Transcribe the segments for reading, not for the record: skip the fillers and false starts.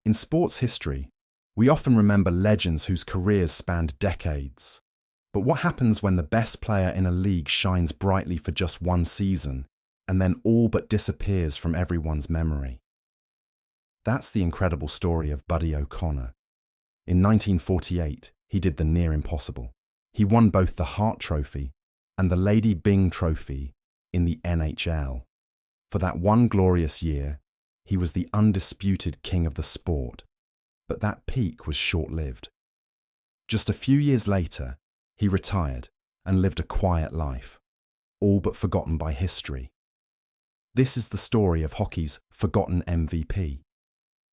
In sports history, we often remember legends whose careers spanned decades. But what happens when the best player in a league shines brightly for just one season and then all but disappears from everyone's memory? That's the incredible story of Buddy O'Connor. In 1948, he did the near impossible. He won both the Hart Trophy and the Lady Byng Trophy in the NHL. For that one glorious year, he was the undisputed king of the sport. But that peak was short-lived. Just a few years later, he retired and lived a quiet life, all but forgotten by history. This is the story of hockey's forgotten MVP,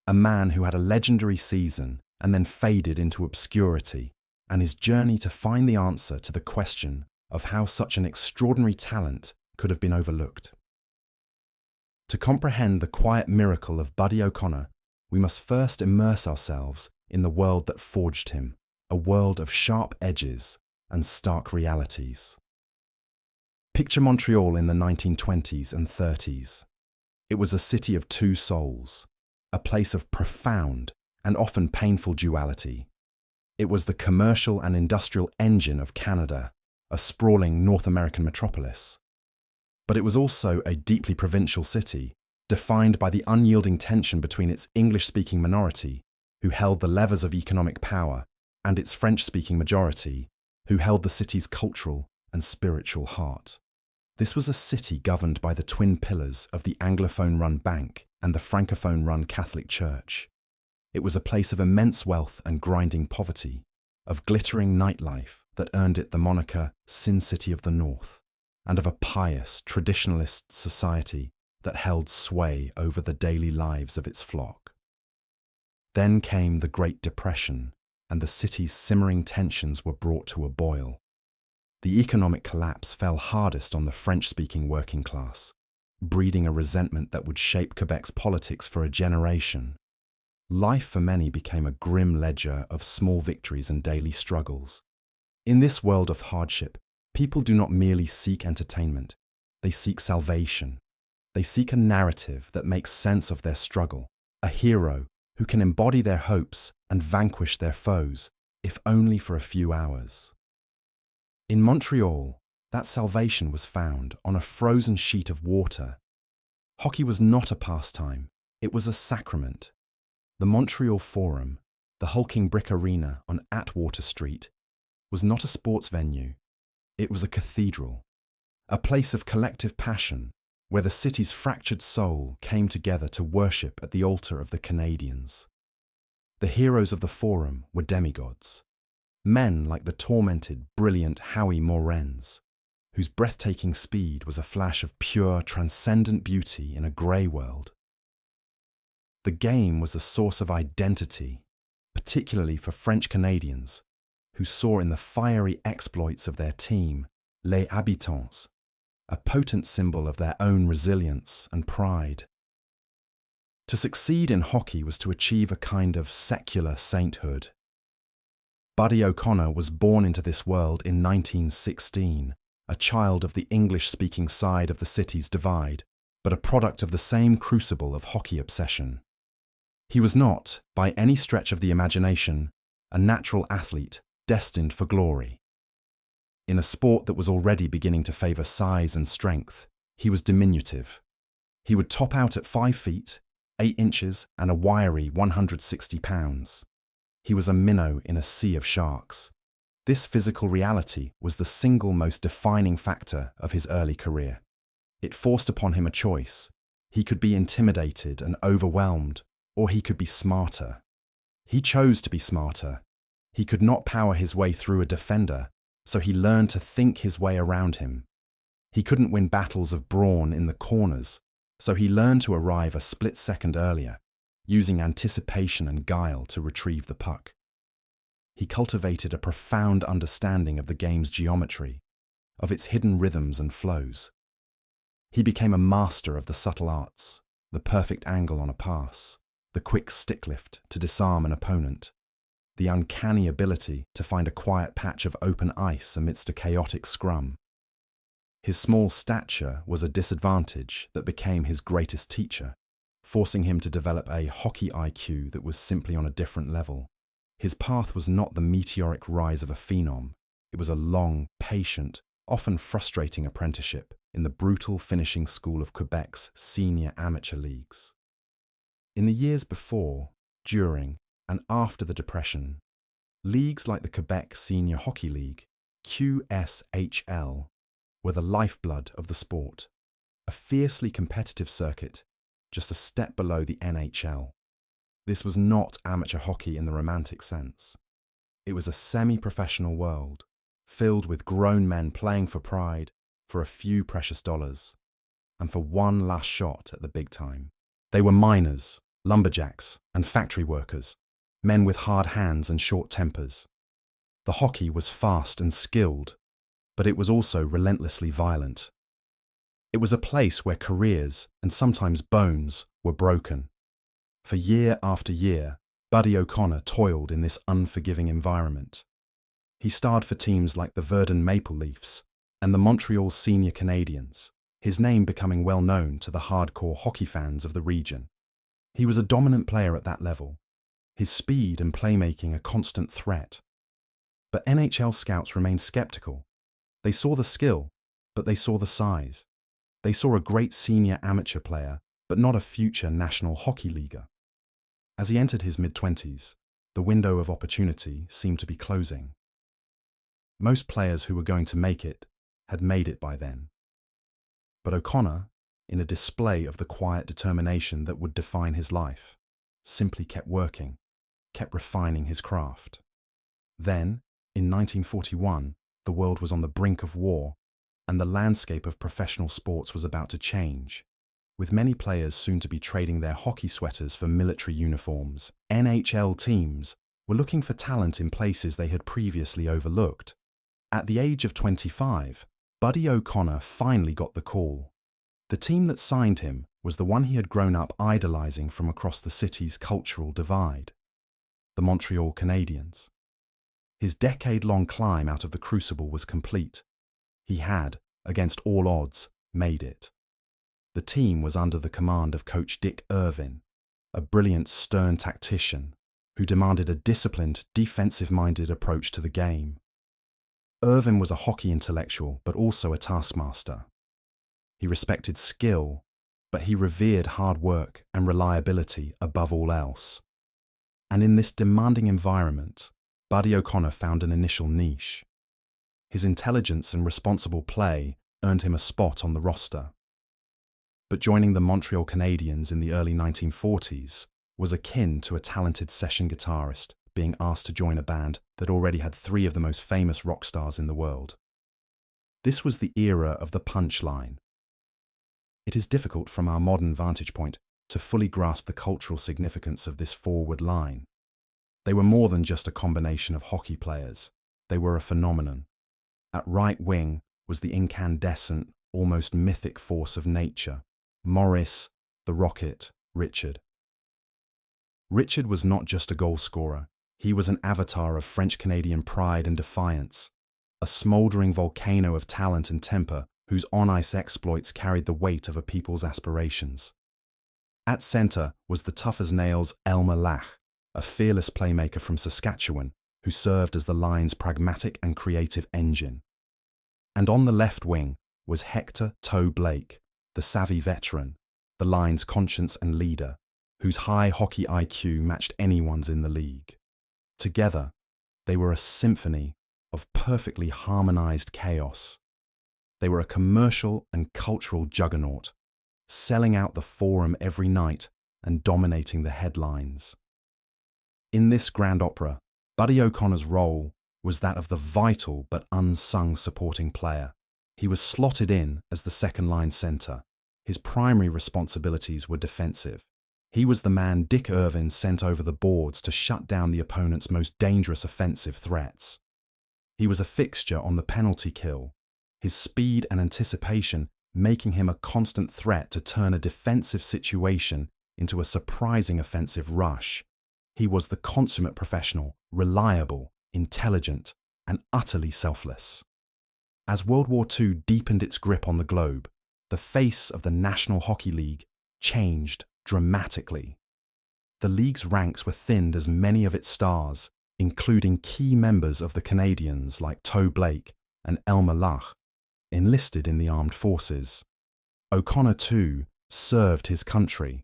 a man who had a legendary season and then faded into obscurity, and his journey to find the answer to the question of how such an extraordinary talent could have been overlooked. To comprehend the quiet miracle of Buddy O'Connor, we must first immerse ourselves in the world that forged him, a world of sharp edges and stark realities. Picture Montreal in the 1920s and 30s. It was a city of two souls, a place of profound and often painful duality. It was the commercial and industrial engine of Canada, a sprawling North American metropolis. But it was also a deeply provincial city, defined by the unyielding tension between its English-speaking minority, who held the levers of economic power, and its French-speaking majority, who held the city's cultural and spiritual heart. This was a city governed by the twin pillars of the Anglophone-run bank and the Francophone-run Catholic Church. It was a place of immense wealth and grinding poverty, of glittering nightlife that earned it the moniker Sin City of the North, and of a pious, traditionalist society that held sway over the daily lives of its flock. Then came the Great Depression, and the city's simmering tensions were brought to a boil. The economic collapse fell hardest on the French-speaking working class, breeding a resentment that would shape Quebec's politics for a generation. Life for many became a grim ledger of small victories and daily struggles. In this world of hardship, people do not merely seek entertainment, they seek salvation. They seek a narrative that makes sense of their struggle, a hero who can embody their hopes and vanquish their foes, if only for a few hours. In Montreal, that salvation was found on a frozen sheet of water. Hockey was not a pastime, it was a sacrament. The Montreal Forum, the hulking brick arena on Atwater Street, was not a sports venue, it was a cathedral, a place of collective passion, where the city's fractured soul came together to worship at the altar of the Canadians. The heroes of the Forum were demigods, men like the tormented, brilliant Howie Morenz, whose breathtaking speed was a flash of pure, transcendent beauty in a grey world. The game was a source of identity, particularly for French Canadians, who saw in the fiery exploits of their team, Les Habitants, a potent symbol of their own resilience and pride. To succeed in hockey was to achieve a kind of secular sainthood. Buddy O'Connor was born into this world in 1916, a child of the English-speaking side of the city's divide, but a product of the same crucible of hockey obsession. He was not, by any stretch of the imagination, a natural athlete destined for glory. In a sport that was already beginning to favour size and strength, he was diminutive. He would top out at 5 feet, 8 inches and a wiry 160 pounds. He was a minnow in a sea of sharks. This physical reality was the single most defining factor of his early career. It forced upon him a choice. He could be intimidated and overwhelmed, or he could be smarter. He chose to be smarter. He could not power his way through a defender, so he learned to think his way around him. He couldn't win battles of brawn in the corners, so he learned to arrive a split second earlier, using anticipation and guile to retrieve the puck. He cultivated a profound understanding of the game's geometry, of its hidden rhythms and flows. He became a master of the subtle arts, the perfect angle on a pass, the quick stick lift to disarm an opponent, the uncanny ability to find a quiet patch of open ice amidst a chaotic scrum. His small stature was a disadvantage that became his greatest teacher, forcing him to develop a hockey IQ that was simply on a different level. His path was not the meteoric rise of a phenom. It was a long, patient, often frustrating apprenticeship in the brutal finishing school of Quebec's senior amateur leagues. In the years before, during, and after the Depression, leagues like the Quebec Senior Hockey League, QSHL, were the lifeblood of the sport, a fiercely competitive circuit just a step below the NHL. This was not amateur hockey in the romantic sense. It was a semi-professional world, filled with grown men playing for pride, for a few precious dollars, and for one last shot at the big time. They were miners, lumberjacks, and factory workers, men with hard hands and short tempers. The hockey was fast and skilled, but it was also relentlessly violent. It was a place where careers, and sometimes bones, were broken. For year after year, Buddy O'Connor toiled in this unforgiving environment. He starred for teams like the Verdun Maple Leafs and the Montreal Senior Canadiens, his name becoming well known to the hardcore hockey fans of the region. He was a dominant player at that level, his speed and playmaking a constant threat. But NHL scouts remained skeptical. They saw the skill, but they saw the size. They saw a great senior amateur player, but not a future national hockey leaguer. As he entered his mid-20s, the window of opportunity seemed to be closing. Most players who were going to make it had made it by then. But O'Connor, in a display of the quiet determination that would define his life, simply kept working, kept refining his craft. Then, in 1941, the world was on the brink of war, and the landscape of professional sports was about to change. With many players soon to be trading their hockey sweaters for military uniforms, NHL teams were looking for talent in places they had previously overlooked. At the age of 25, Buddy O'Connor finally got the call. The team that signed him was the one he had grown up idolizing from across the city's cultural divide, the Montreal Canadiens. His decade-long climb out of the crucible was complete. He had, against all odds, made it. The team was under the command of coach Dick Irvin, a brilliant, stern tactician who demanded a disciplined, defensive-minded approach to the game. Irvin was a hockey intellectual, but also a taskmaster. He respected skill, but he revered hard work and reliability above all else. And in this demanding environment, Buddy O'Connor found an initial niche. His intelligence and responsible play earned him a spot on the roster. But joining the Montreal Canadiens in the early 1940s was akin to a talented session guitarist being asked to join a band that already had three of the most famous rock stars in the world. This was the era of the punchline. It is difficult from our modern vantage point to fully grasp the cultural significance of this forward line. They were more than just a combination of hockey players. They were a phenomenon. At right wing was the incandescent, almost mythic force of nature, Maurice, the Rocket, Richard. Richard was not just a goal scorer. He was an avatar of French-Canadian pride and defiance, a smouldering volcano of talent and temper whose on-ice exploits carried the weight of a people's aspirations. At centre was the tough-as-nails Elmer Lach, a fearless playmaker from Saskatchewan who served as the line's pragmatic and creative engine. And on the left wing was Hector Toe Blake, the savvy veteran, the line's conscience and leader, whose high hockey IQ matched anyone's in the league. Together, they were a symphony of perfectly harmonized chaos. They were a commercial and cultural juggernaut, selling out the Forum every night and dominating the headlines. In this grand opera, Buddy O'Connor's role was that of the vital but unsung supporting player. He was slotted in as the second-line center. His primary responsibilities were defensive. He was the man Dick Irvin sent over the boards to shut down the opponent's most dangerous offensive threats. He was a fixture on the penalty kill, his speed and anticipation making him a constant threat to turn a defensive situation into a surprising offensive rush. He was the consummate professional, reliable, intelligent, and utterly selfless. As World War II deepened its grip on the globe, the face of the National Hockey League changed dramatically. The league's ranks were thinned as many of its stars, including key members of the Canadiens like Toe Blake and Elmer Lach, enlisted in the armed forces. O'Connor, too, served his country.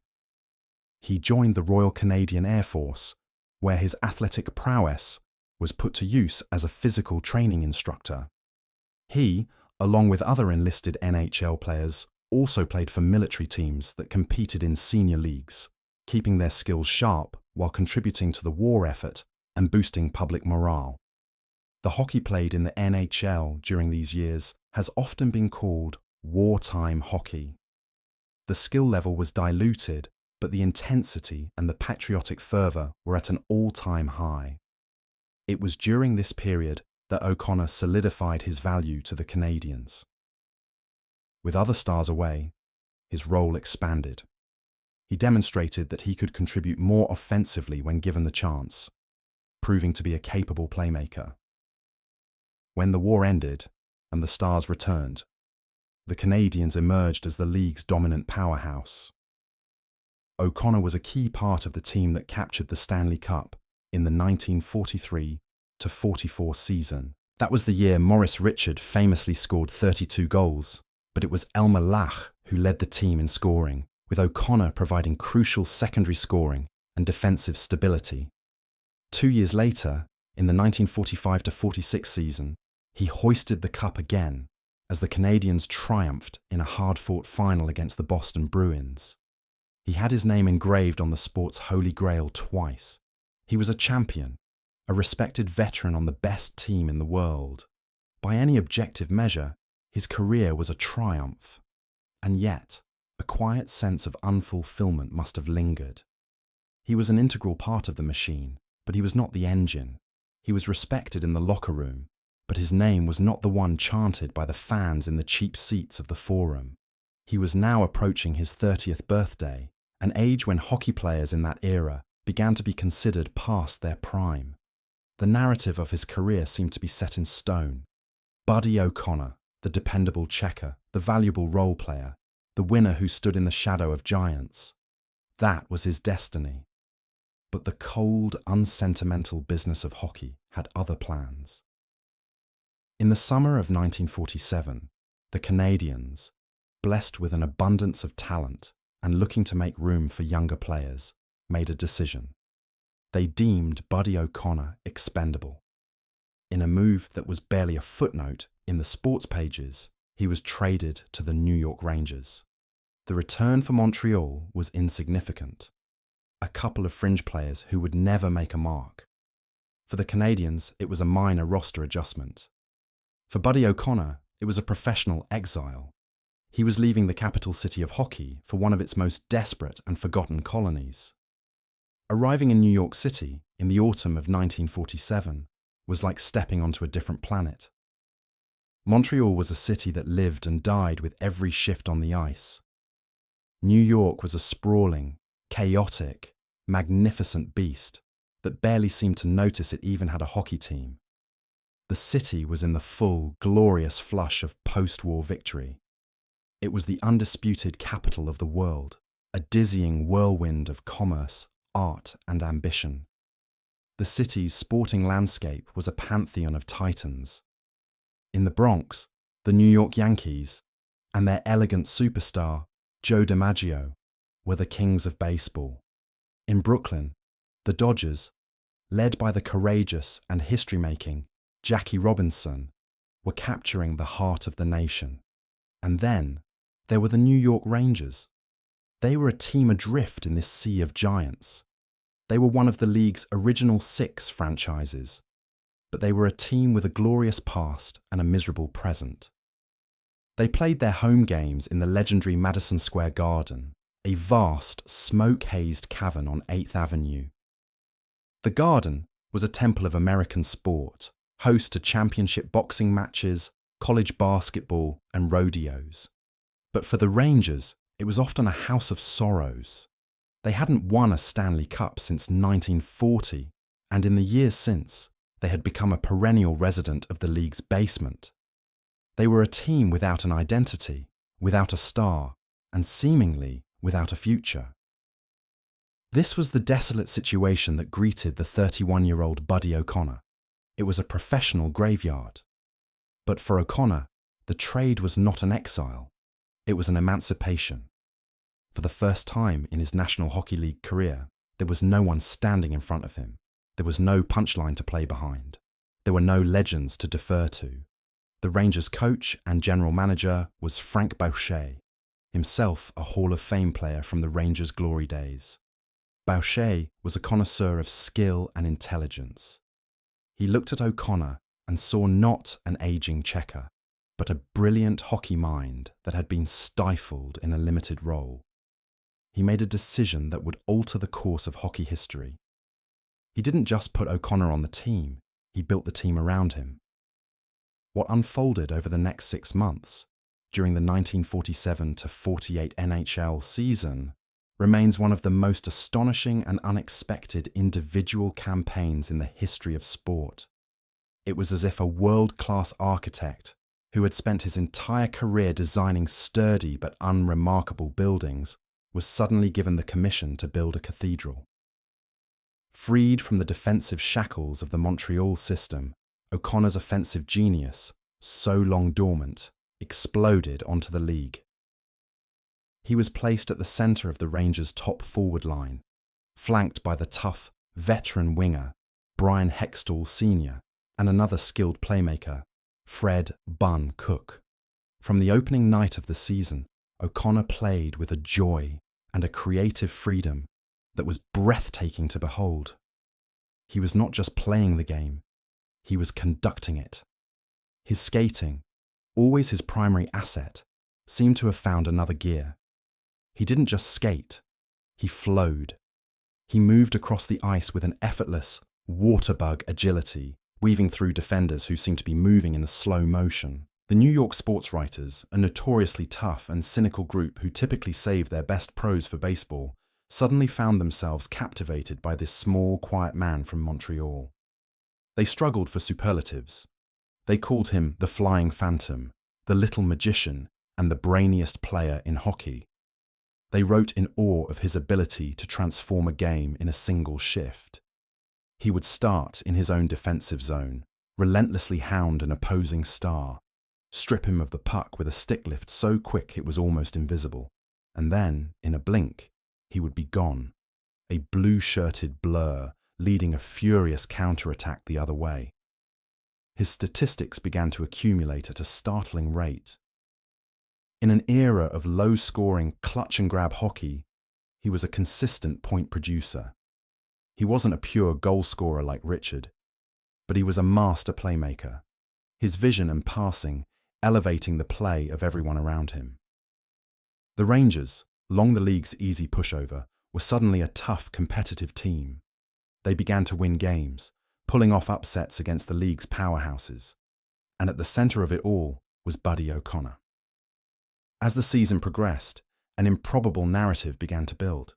He joined the Royal Canadian Air Force, where his athletic prowess was put to use as a physical training instructor. He, along with other enlisted NHL players, also played for military teams that competed in senior leagues, keeping their skills sharp while contributing to the war effort and boosting public morale. The hockey played in the NHL during these years has often been called wartime hockey. The skill level was diluted, but the intensity and the patriotic fervour were at an all-time high. It was during this period that O'Connor solidified his value to the Canadiens. With other stars away, his role expanded. He demonstrated that he could contribute more offensively when given the chance, proving to be a capable playmaker. When the war ended and the stars returned, the Canadiens emerged as the league's dominant powerhouse. O'Connor was a key part of the team that captured the Stanley Cup in the 1943-44 season. That was the year Maurice Richard famously scored 32 goals, but it was Elmer Lach who led the team in scoring, with O'Connor providing crucial secondary scoring and defensive stability. 2 years later, in the 1945-46 season, he hoisted the cup again as the Canadiens triumphed in a hard-fought final against the Boston Bruins. He had his name engraved on the sport's holy grail twice. He was a champion, a respected veteran on the best team in the world. By any objective measure, his career was a triumph. And yet, a quiet sense of unfulfillment must have lingered. He was an integral part of the machine, but he was not the engine. He was respected in the locker room, but his name was not the one chanted by the fans in the cheap seats of the Forum. He was now approaching his 30th birthday, an age when hockey players in that era began to be considered past their prime. The narrative of his career seemed to be set in stone. Buddy O'Connor, the dependable checker, the valuable role player, the winner who stood in the shadow of giants. That was his destiny. But the cold, unsentimental business of hockey had other plans. In the summer of 1947, the Canadiens, blessed with an abundance of talent and looking to make room for younger players, made a decision. They deemed Buddy O'Connor expendable. In a move that was barely a footnote in the sports pages, he was traded to the New York Rangers. The return for Montreal was insignificant. A couple of fringe players who would never make a mark. For the Canadiens, it was a minor roster adjustment. For Buddy O'Connor, it was a professional exile. He was leaving the capital city of hockey for one of its most desperate and forgotten colonies. Arriving in New York City in the autumn of 1947 was like stepping onto a different planet. Montreal was a city that lived and died with every shift on the ice. New York was a sprawling, chaotic, magnificent beast that barely seemed to notice it even had a hockey team. The city was in the full, glorious flush of post-war victory. It was the undisputed capital of the world, a dizzying whirlwind of commerce, art, and ambition. The city's sporting landscape was a pantheon of titans. In the Bronx, the New York Yankees and their elegant superstar, Joe DiMaggio, were the kings of baseball. In Brooklyn, the Dodgers, led by the courageous and history-making Jackie Robinson, were capturing the heart of the nation. And then there were the New York Rangers. They were a team adrift in this sea of giants. They were one of the league's original 6 franchises, but they were a team with a glorious past and a miserable present. They played their home games in the legendary Madison Square Garden, a vast, smoke-hazed cavern on 8th Avenue. The Garden was a temple of American sport, host to championship boxing matches, college basketball, and rodeos. But for the Rangers, it was often a house of sorrows. They hadn't won a Stanley Cup since 1940, and in the years since, they had become a perennial resident of the league's basement. They were a team without an identity, without a star, and seemingly without a future. This was the desolate situation that greeted the 31-year-old Buddy O'Connor. It was a professional graveyard. But for O'Connor, the trade was not an exile. It was an emancipation. For the first time in his National Hockey League career, there was no one standing in front of him. There was no punchline to play behind. There were no legends to defer to. The Rangers' coach and general manager was Frank Boucher, himself a Hall of Fame player from the Rangers' glory days. Boucher was a connoisseur of skill and intelligence. He looked at O'Connor and saw not an aging checker, but a brilliant hockey mind that had been stifled in a limited role. He made a decision that would alter the course of hockey history. He didn't just put O'Connor on the team, he built the team around him. What unfolded over the next 6 months, during the 1947-48 NHL season, remains one of the most astonishing and unexpected individual campaigns in the history of sport. It was as if a world-class architect, who had spent his entire career designing sturdy but unremarkable buildings, was suddenly given the commission to build a cathedral. Freed from the defensive shackles of the Montreal system, O'Connor's offensive genius, so long dormant, exploded onto the league. He was placed at the centre of the Rangers' top forward line, flanked by the tough, veteran winger, Brian Hextall Sr., and another skilled playmaker, Fred "Bun" Cook. From the opening night of the season, O'Connor played with a joy and a creative freedom that was breathtaking to behold. He was not just playing the game, he was conducting it. His skating, always his primary asset, seemed to have found another gear. He didn't just skate, he flowed. He moved across the ice with an effortless, waterbug agility, weaving through defenders who seemed to be moving in a slow motion. The New York sports writers, a notoriously tough and cynical group who typically save their best prose for baseball, suddenly found themselves captivated by this small, quiet man from Montreal. They struggled for superlatives. They called him the Flying Phantom, the Little Magician, and the brainiest player in hockey. They wrote in awe of his ability to transform a game in a single shift. He would start in his own defensive zone, relentlessly hound an opposing star, strip him of the puck with a stick lift so quick it was almost invisible, and then, in a blink, he would be gone, a blue-shirted blur leading a furious counterattack the other way. His statistics began to accumulate at a startling rate. In an era of low-scoring clutch-and-grab hockey, he was a consistent point producer. He wasn't a pure goal-scorer like Richard, but he was a master playmaker, his vision and passing elevating the play of everyone around him. The Rangers, long the league's easy pushover, were suddenly a tough, competitive team. They began to win games, pulling off upsets against the league's powerhouses. And at the centre of it all was Buddy O'Connor. As the season progressed, an improbable narrative began to build.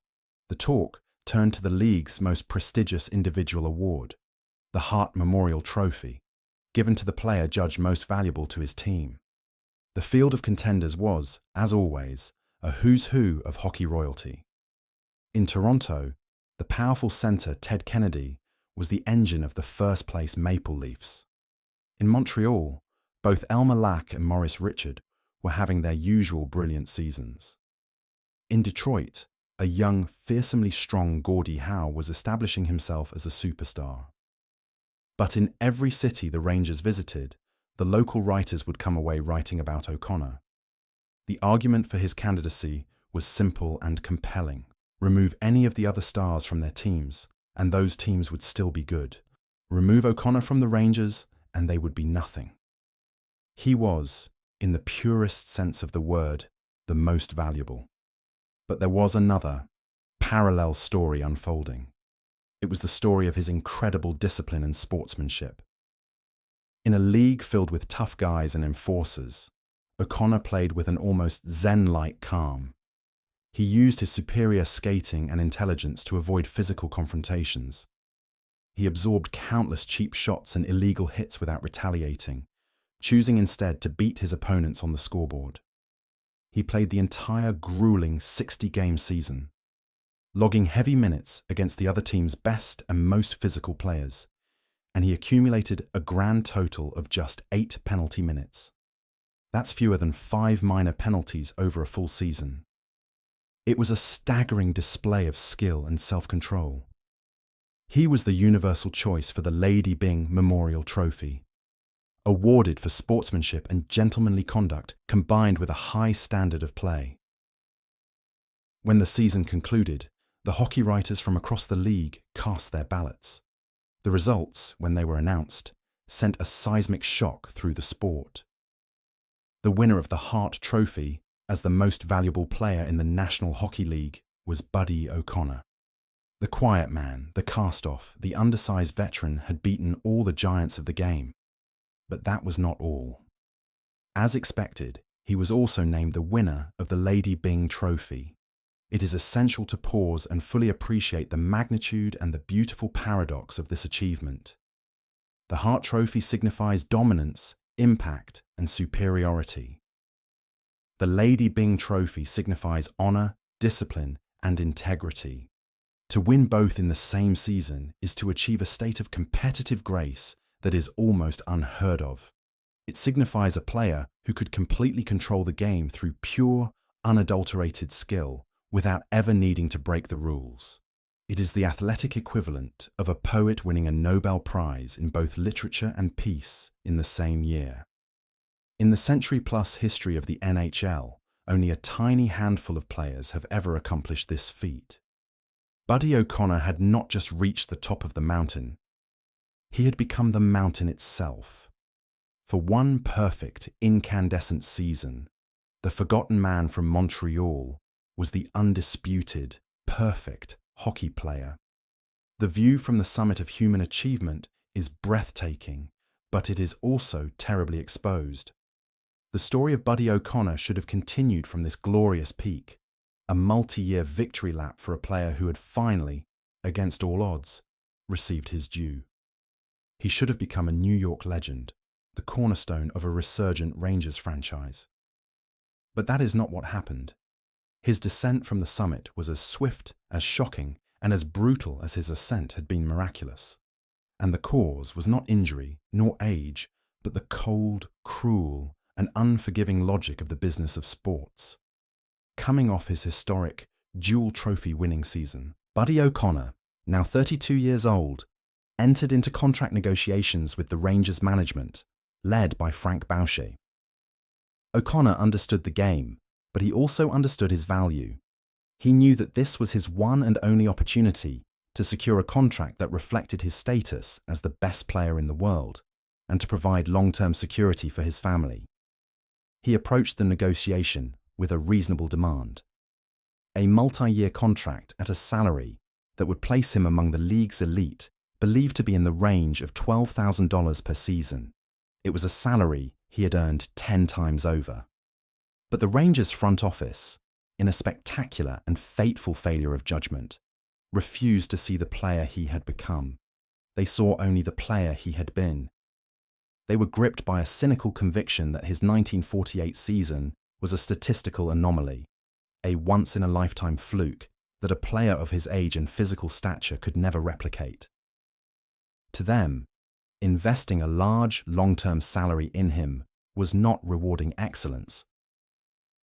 The talk turned to the league's most prestigious individual award, the Hart Memorial Trophy, given to the player judged most valuable to his team. The field of contenders was, as always, a who's who of hockey royalty. In Toronto, the powerful centre Ted Kennedy was the engine of the first-place Maple Leafs. In Montreal, both Elmer Lack and Maurice Richard were having their usual brilliant seasons. In Detroit, a young, fearsomely strong Gordie Howe was establishing himself as a superstar. But in every city the Rangers visited, the local writers would come away writing about O'Connor. The argument for his candidacy was simple and compelling. Remove any of the other stars from their teams, and those teams would still be good. Remove O'Connor from the Rangers, and they would be nothing. He was, in the purest sense of the word, the most valuable. But there was another, parallel story unfolding. It was the story of his incredible discipline and sportsmanship. In a league filled with tough guys and enforcers, O'Connor played with an almost zen-like calm. He used his superior skating and intelligence to avoid physical confrontations. He absorbed countless cheap shots and illegal hits without retaliating, choosing instead to beat his opponents on the scoreboard. He played the entire grueling 60-game season. logging heavy minutes against the other team's best and most physical players, and he accumulated a grand total of just 8 penalty minutes. That's fewer than 5 minor penalties over a full season. It was a staggering display of skill and self-control. He was the universal choice for the Lady Byng Memorial Trophy, awarded for sportsmanship and gentlemanly conduct combined with a high standard of play. When the season concluded, the hockey writers from across the league cast their ballots. The results, when they were announced, sent a seismic shock through the sport. The winner of the Hart Trophy as the most valuable player in the National Hockey League was Buddy O'Connor. The quiet man, the cast-off, the undersized veteran had beaten all the giants of the game. But that was not all. As expected, he was also named the winner of the Lady Byng Trophy. It is essential to pause and fully appreciate the magnitude and the beautiful paradox of this achievement. The Hart Trophy signifies dominance, impact, and superiority. The Lady Byng Trophy signifies honor, discipline, and integrity. To win both in the same season is to achieve a state of competitive grace that is almost unheard of. It signifies a player who could completely control the game through pure, unadulterated skill without ever needing to break the rules. It is the athletic equivalent of a poet winning a Nobel Prize in both literature and peace in the same year. In the century-plus history of the NHL, only a tiny handful of players have ever accomplished this feat. Buddy O'Connor had not just reached the top of the mountain, he had become the mountain itself. For one perfect, incandescent season, the forgotten man from Montreal was the undisputed, perfect hockey player. The view from the summit of human achievement is breathtaking, but it is also terribly exposed. The story of Buddy O'Connor should have continued from this glorious peak, a multi-year victory lap for a player who had finally, against all odds, received his due. He should have become a New York legend, the cornerstone of a resurgent Rangers franchise. But that is not what happened. His descent from the summit was as swift, as shocking, and as brutal as his ascent had been miraculous. And the cause was not injury, nor age, but the cold, cruel, and unforgiving logic of the business of sports. Coming off his historic, dual trophy winning season, Buddy O'Connor, now 32 years old, entered into contract negotiations with the Rangers management, led by Frank Boucher. O'Connor understood the game, but he also understood his value. He knew that this was his one and only opportunity to secure a contract that reflected his status as the best player in the world and to provide long-term security for his family. He approached the negotiation with a reasonable demand: a multi-year contract at a salary that would place him among the league's elite, believed to be in the range of $12,000 per season. It was a salary he had earned 10 times over. But the Rangers front office, in a spectacular and fateful failure of judgment, refused to see the player he had become. They saw only the player he had been. They were gripped by a cynical conviction that his 1948 season was a statistical anomaly, a once-in-a-lifetime fluke that a player of his age and physical stature could never replicate. To them, investing a large, long-term salary in him was not rewarding excellence.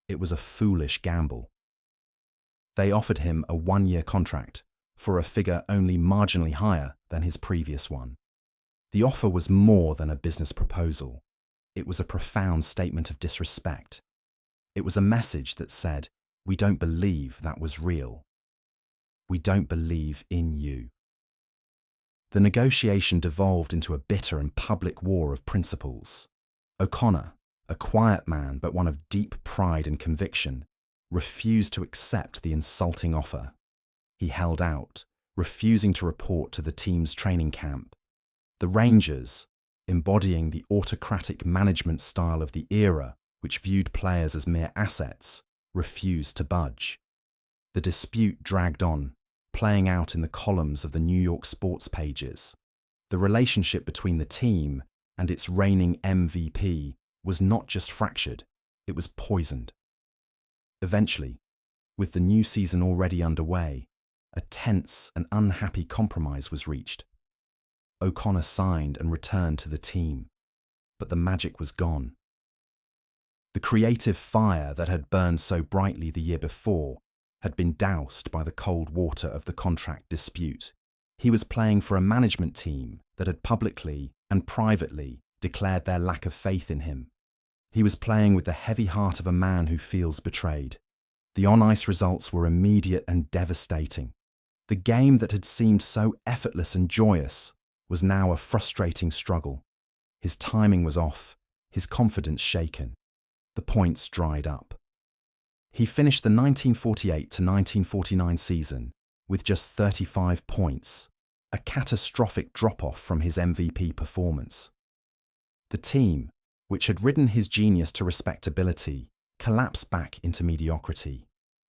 It was a foolish gamble. They offered him a 1-year contract for a figure only marginally higher than his previous one. The offer was more than a business proposal. It was a profound statement of disrespect. It was a message that said, "We don't believe that was real. We don't believe in you." The negotiation devolved into a bitter and public war of principles. O'Connor, a quiet man but one of deep pride and conviction, refused to accept the insulting offer. He held out, refusing to report to the team's training camp. The Rangers, embodying the autocratic management style of the era, which viewed players as mere assets, refused to budge. The dispute dragged on, playing out in the columns of the New York sports pages. The relationship between the team and its reigning MVP was not just fractured, it was poisoned. Eventually, with the new season already underway, a tense and unhappy compromise was reached. O'Connor signed and returned to the team, but the magic was gone. The creative fire that had burned so brightly the year before had been doused by the cold water of the contract dispute. He was playing for a management team that had publicly and privately declared their lack of faith in him. He was playing with the heavy heart of a man who feels betrayed. The on-ice results were immediate and devastating. The game that had seemed so effortless and joyous was now a frustrating struggle. His timing was off, his confidence shaken. The points dried up. He finished the 1948 to 1949 season with just 35 points, a catastrophic drop-off from his MVP performance. The team, which had ridden his genius to respectability, collapsed back into mediocrity.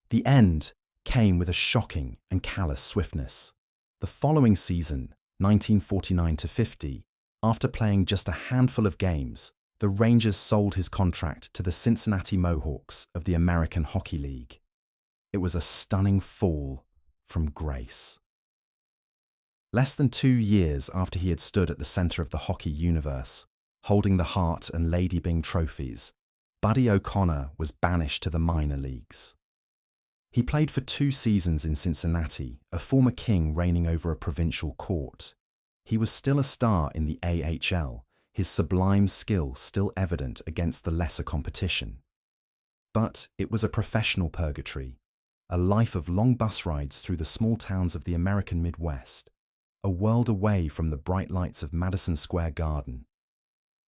The end came with a shocking and callous swiftness. The following season, 1949-50, after playing just a handful of games, the Rangers sold his contract to the Cincinnati Mohawks of the American Hockey League. It was a stunning fall from grace. Less than 2 years after he had stood at the center of the hockey universe, holding the Hart and Lady Byng trophies, Buddy O'Connor was banished to the minor leagues. He played for 2 seasons in Cincinnati, a former king reigning over a provincial court. He was still a star in the AHL, his sublime skill still evident against the lesser competition. But it was a professional purgatory, a life of long bus rides through the small towns of the American Midwest, a world away from the bright lights of Madison Square Garden.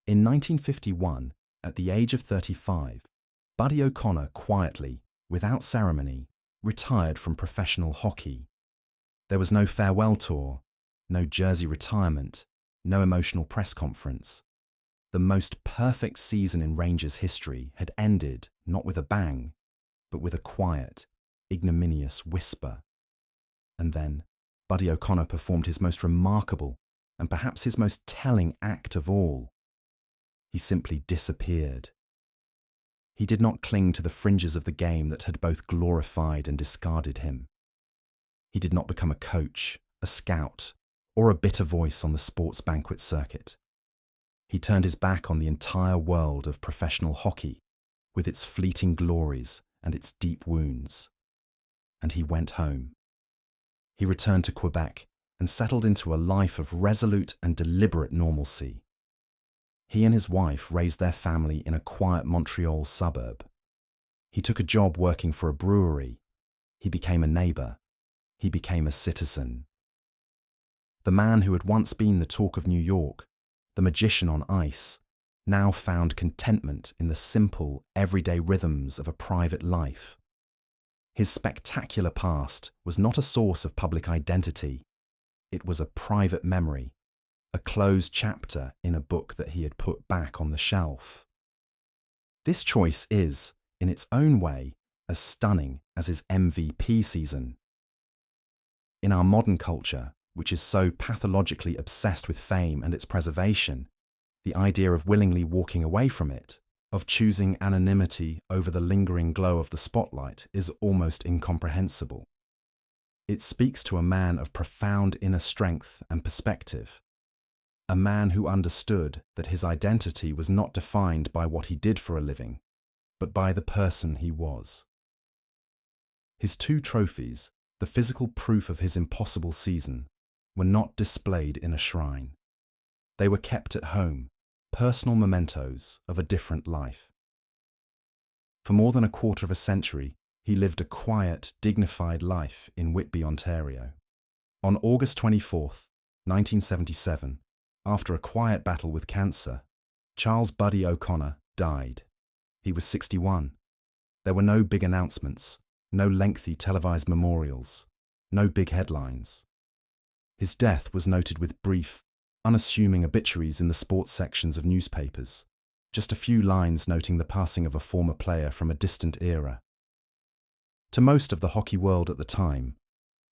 In 1951, at the age of 35, Buddy O'Connor quietly, without ceremony, retired from professional hockey. There was no farewell tour, no jersey retirement, no emotional press conference. The most perfect season in Rangers history had ended not with a bang, but with a quiet, ignominious whisper. And then Buddy O'Connor performed his most remarkable and perhaps his most telling act of all. He simply disappeared. He did not cling to the fringes of the game that had both glorified and discarded him. He did not become a coach, a scout, or a bitter voice on the sports banquet circuit. He turned his back on the entire world of professional hockey, with its fleeting glories and its deep wounds. And he went home. He returned to Quebec and settled into a life of resolute and deliberate normalcy. He and his wife raised their family in a quiet Montreal suburb. He took a job working for a brewery. He became a neighbor. He became a citizen. The man who had once been the talk of New York, the magician on ice, now found contentment in the simple, everyday rhythms of a private life. His spectacular past was not a source of public identity. It was a private memory, a closed chapter in a book that he had put back on the shelf. This choice is, in its own way, as stunning as his MVP season. In our modern culture, which is so pathologically obsessed with fame and its preservation, the idea of willingly walking away from it, of choosing anonymity over the lingering glow of the spotlight, is almost incomprehensible. It speaks to a man of profound inner strength and perspective, a man who understood that his identity was not defined by what he did for a living, but by the person he was. His 2 trophies, the physical proof of his impossible season, were not displayed in a shrine. They were kept at home, personal mementos of a different life. For more than a quarter of a century, he lived a quiet, dignified life in Whitby, Ontario. On August 24, 1977, after a quiet battle with cancer, Charles Buddy O'Connor died. He was 61. There were no big announcements, no lengthy televised memorials, no big headlines. His death was noted with brief, unassuming obituaries in the sports sections of newspapers, just a few lines noting the passing of a former player from a distant era. To most of the hockey world at the time,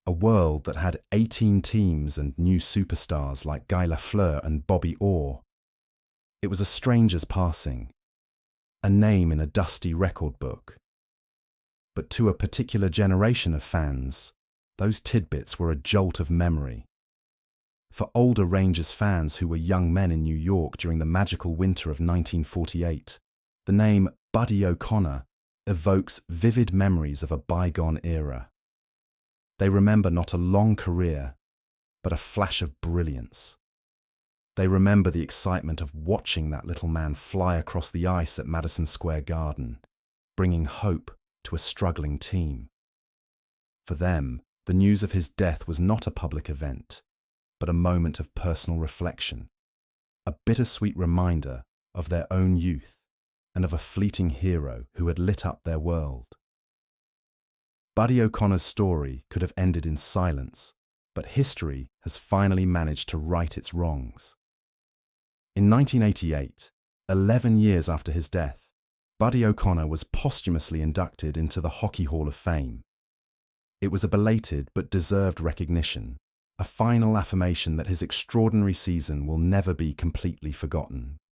a world that had 18 teams and new superstars like Guy Lafleur and Bobby Orr, it was a stranger's passing, a name in a dusty record book. But to a particular generation of fans, those tidbits were a jolt of memory. For older Rangers fans who were young men in New York during the magical winter of 1948, the name Buddy O'Connor evokes vivid memories of a bygone era. They remember not a long career, but a flash of brilliance. They remember the excitement of watching that little man fly across the ice at Madison Square Garden, bringing hope to a struggling team. For them, the news of his death was not a public event, but a moment of personal reflection, a bittersweet reminder of their own youth and of a fleeting hero who had lit up their world. Buddy O'Connor's story could have ended in silence, but history has finally managed to right its wrongs. In 1988, 11 years after his death, Buddy O'Connor was posthumously inducted into the Hockey Hall of Fame. It was a belated but deserved recognition, a final affirmation that his extraordinary season will never be completely forgotten.